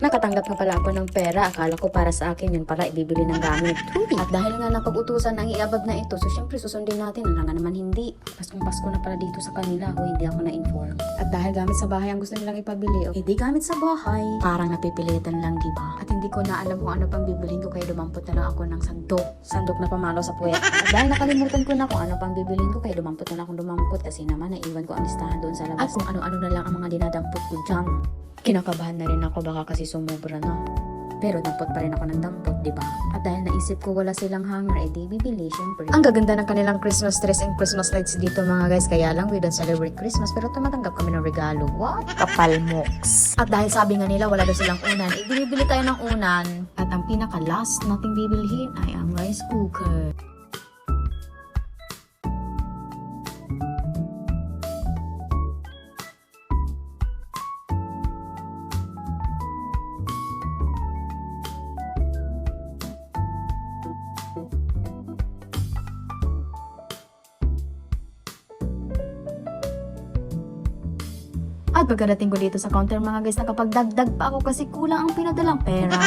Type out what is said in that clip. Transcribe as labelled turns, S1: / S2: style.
S1: Nakatanggap na pala ako ng pera. Akala ko para sa akin, yun pala ibibili ng gamit. At dahil nga napag-utusan ang iabab na ito, so syempre susundin natin. Wala nga naman hindi. Paskong-pasko na pala dito sa kanila. O hindi ako na-inform. At dahil gamit sa bahay ang gusto nilang ipabili, hindi gamit sa bahay. Parang napipilitan lang, diba? At hindi ko na alam kung ano pang bibilhin ko, kaya dumampot na lang ako ng sandok. Sandok na pamalo sa puwet. At dahil nakalimutan ko na kung ano pang bibilhin ko, kaya dumampot na lang akong dumampot kasi naman naiwan ko ang listahan doon sa labas. At kung ano-ano na lang ang mga dinadampot ko dyan. Kinakabahan na rin ako, baka kasi sumobra na. Pero dampot pa rin ako ng dampot, diba? At dahil naisip ko wala silang hanger, di bibili, syempre. Ang gaganda ng kanilang Christmas trees and Christmas lights dito mga guys. Kaya lang, we don't celebrate Christmas, pero tumatanggap kami ng regalo. What? Kapal moks. At dahil sabi nga nila, wala daw silang unan, bibili tayo ng unan. At ang pinaka-last nating bibilhin ay ang rice cooker. At pagkadating ko dito sa counter mga guys, nakapagdagdag pa ako kasi kulang ang pinadalang pera.